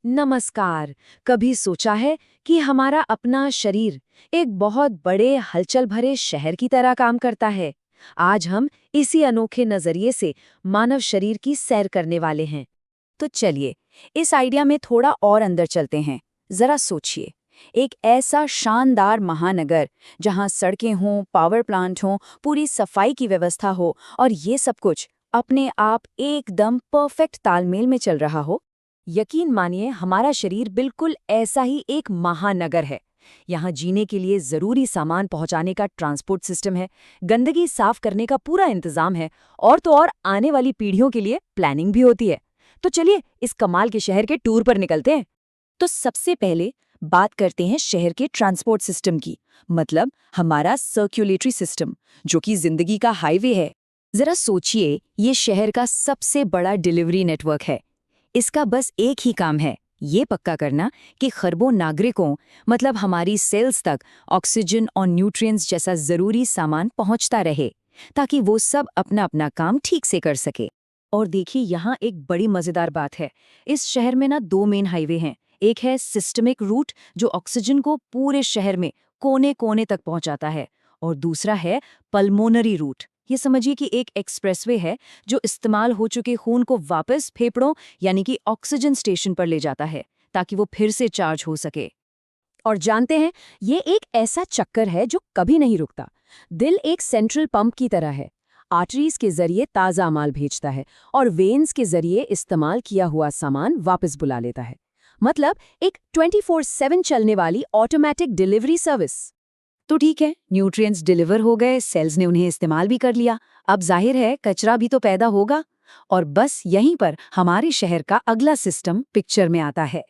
नमस्कार। कभी सोचा है कि हमारा अपना शरीर एक बहुत बड़े हलचल भरे शहर की तरह काम करता है। आज हम इसी अनोखे नजरिए से मानव शरीर की सैर करने वाले हैं। तो चलिए इस आइडिया में थोड़ा और अंदर चलते हैं। जरा सोचिए, एक ऐसा शानदार महानगर जहां सड़कें हों, पावर प्लांट हों, पूरी सफाई की व्यवस्था हो और ये सब कुछ अपने आप एकदम परफेक्ट तालमेल में चल रहा हो। यकीन मानिए, हमारा शरीर बिल्कुल ऐसा ही एक महानगर है। यहाँ जीने के लिए जरूरी सामान पहुंचाने का ट्रांसपोर्ट सिस्टम है, गंदगी साफ करने का पूरा इंतजाम है, और तो और आने वाली पीढ़ियों के लिए प्लानिंग भी होती है। तो चलिए इस कमाल के शहर के टूर पर निकलते हैं। तो सबसे पहले बात करते हैं शहर के ट्रांसपोर्ट सिस्टम की, मतलब हमारा सर्कुलेटरी सिस्टम, जो कि जिंदगी का हाईवे है। जरा सोचिए, ये शहर का सबसे बड़ा डिलीवरी नेटवर्क है। इसका बस एक ही काम है, ये पक्का करना कि खरबों नागरिकों, मतलब हमारी सेल्स तक ऑक्सीजन और न्यूट्रिएंट्स जैसा जरूरी सामान पहुंचता रहे, ताकि वो सब अपना अपना काम ठीक से कर सके। और देखिए, यहाँ एक बड़ी मजेदार बात है। इस शहर में ना दो मेन हाईवे हैं। एक है सिस्टमिक रूट, जो ऑक्सीजन को पूरे शहर में कोने कोने तक पहुंचाता है, और दूसरा है पल्मोनरी रूट। ये समझिए कि एक एक्सप्रेसवे है जो इस्तेमाल हो चुके खून को वापस फेफड़ों यानी कि ऑक्सीजन स्टेशन पर ले जाता है, ताकि वो फिर से चार्ज हो सके। और जानते हैं, ये एक ऐसा चक्कर है जो कभी नहीं रुकता। दिल एक सेंट्रल पंप की तरह है। आर्टरीज के जरिए ताज़ा माल भेजता है और वेन्स के जरिए इस्तेमाल किया हुआ सामान वापस बुला लेता है। मतलब एक 24/7 चलने वाली ऑटोमेटिक डिलीवरी सर्विस। तो ठीक है, न्यूट्रिएंट्स डिलीवर हो गए, सेल्स ने उन्हें इस्तेमाल भी कर लिया। अब जाहिर है कचरा भी तो पैदा होगा, और बस यहीं पर हमारे शहर का अगला सिस्टम पिक्चर में आता है।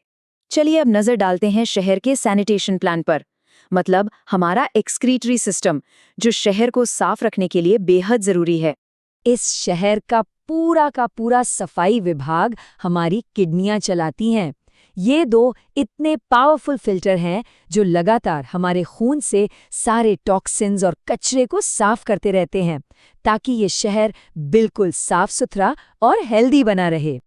चलिए अब नजर डालते हैं शहर के सैनिटेशन प्लान पर, मतलब हमारा एक्सक्रीटरी सिस्टम, जो शहर को साफ रखने के लिए बेहद जरूरी है। इस शहर का पूरा सफाई विभाग हमारी किडनियां चलाती हैं। ये दो इतने पावरफुल फिल्टर हैं जो लगातार हमारे खून से सारे टॉक्सिन्स और कचरे को साफ करते रहते हैं, ताकि ये शहर बिल्कुल साफ सुथरा और हेल्दी बना रहे।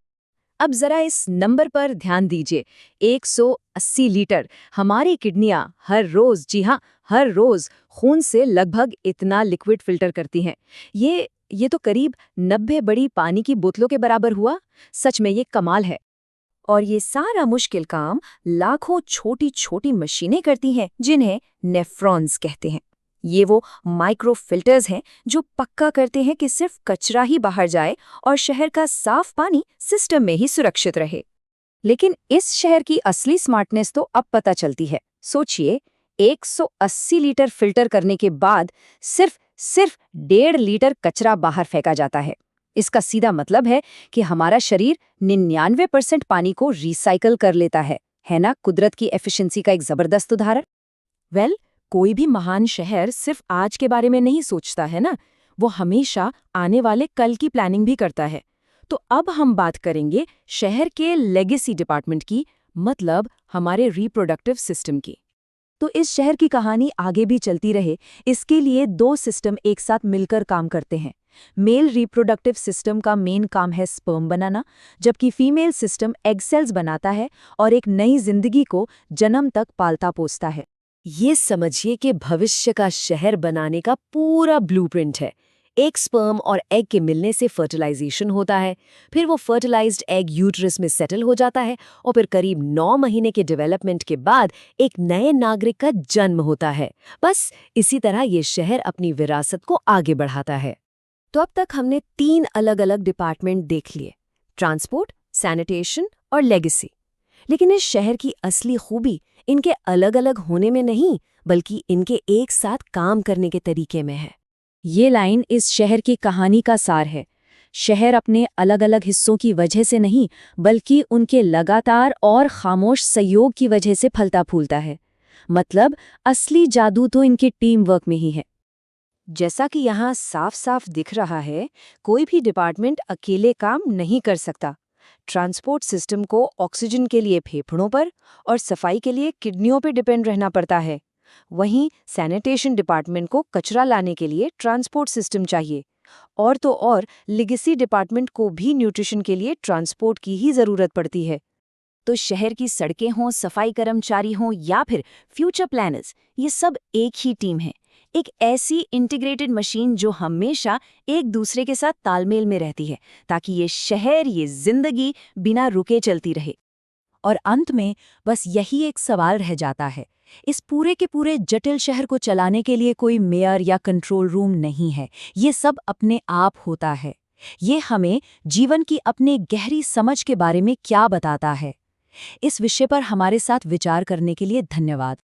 अब जरा इस नंबर पर ध्यान दीजिए, 180 लीटर। हमारी किडनियां हर रोज, जी हाँ, हर रोज खून से लगभग इतना लिक्विड फिल्टर करती हैं। ये तो करीब 90 बड़ी पानी की बोतलों के बराबर हुआ। सच में ये कमाल है। और ये सारा मुश्किल काम लाखों छोटी छोटी मशीनें करती हैं, जिन्हें नेफ्रॉन्स कहते हैं। ये वो माइक्रो फिल्टर्स हैं जो पक्का करते हैं कि सिर्फ कचरा ही बाहर जाए और शहर का साफ पानी सिस्टम में ही सुरक्षित रहे। लेकिन इस शहर की असली स्मार्टनेस तो अब पता चलती है। सोचिए, 180 लीटर फिल्टर करने के बाद सिर्फ 1.5 लीटर कचरा बाहर फेंका जाता है। इसका सीधा मतलब है कि हमारा शरीर 99% पानी को रिसाइकल कर लेता है ना? कुदरत की एफिशिएंसी का एक जबरदस्त उदाहरण। वेल, कोई भी महान शहर सिर्फ आज के बारे में नहीं सोचता है ना, वो हमेशा आने वाले कल की प्लानिंग भी करता है। तो अब हम बात करेंगे शहर के लेगेसी डिपार्टमेंट की, मतलब हमारे रिप्रोडक्टिव सिस्टम की। तो इस शहर की कहानी आगे भी चलती रहे, इसके लिए दो सिस्टम एक साथ मिलकर काम करते हैं। मेल रिप्रोडक्टिव सिस्टम का मेन काम है स्पर्म बनाना, जबकि फीमेल सिस्टम एग सेल्स बनाता है और एक नई जिंदगी को जन्म तक पालता पोसता है। ये समझिए कि भविष्य का शहर बनाने का पूरा ब्लूप्रिंट है। एक स्पर्म और एग के मिलने से फर्टिलाइजेशन होता है, फिर वो फर्टिलाइज्ड एग यूट्रस में सेटल हो जाता है, और फिर करीब 9 महीने के डेवलपमेंट के बाद एक नए नागरिक का जन्म होता है। बस इसी तरह ये शहर अपनी विरासत को आगे बढ़ाता है। तो अब तक हमने 3 अलग अलग डिपार्टमेंट देख लिए: ट्रांसपोर्ट, सैनिटेशन और लेगेसी। लेकिन इस शहर की असली खूबी इनके अलग अलग होने में नहीं, बल्कि इनके एक साथ काम करने के तरीके में है। ये लाइन इस शहर की कहानी का सार है। शहर अपने अलग अलग हिस्सों की वजह से नहीं, बल्कि उनके लगातार और खामोश सहयोग की वजह से फलता फूलता है। मतलब असली जादू तो इनकी टीम वर्क में ही है। जैसा कि यहाँ साफ साफ दिख रहा है, कोई भी डिपार्टमेंट अकेले काम नहीं कर सकता। ट्रांसपोर्ट सिस्टम को ऑक्सीजन के लिए फेफड़ों पर और सफाई के लिए किडनियों पर डिपेंड रहना पड़ता है। वहीं सैनिटेशन डिपार्टमेंट को कचरा लाने के लिए ट्रांसपोर्ट सिस्टम चाहिए। और तो और लेगेसी डिपार्टमेंट को भी न्यूट्रिशन के लिए ट्रांसपोर्ट की ही जरूरत पड़ती है। तो शहर की सड़कें हों, सफाई कर्मचारी हों या फिर फ्यूचर प्लानर्स, ये सब एक ही टीम है। एक ऐसी इंटीग्रेटेड मशीन जो हमेशा एक दूसरे के साथ तालमेल में रहती है, ताकि ये शहर, ये जिंदगी बिना रुके चलती रहे। और अंत में बस यही एक सवाल रह जाता है, इस पूरे के पूरे जटिल शहर को चलाने के लिए कोई मेयर या कंट्रोल रूम नहीं है। ये सब अपने आप होता है। ये हमें जीवन की अपने गहरी समझ के बारे में क्या बताता है? इस विषय पर हमारे साथ विचार करने के लिए धन्यवाद।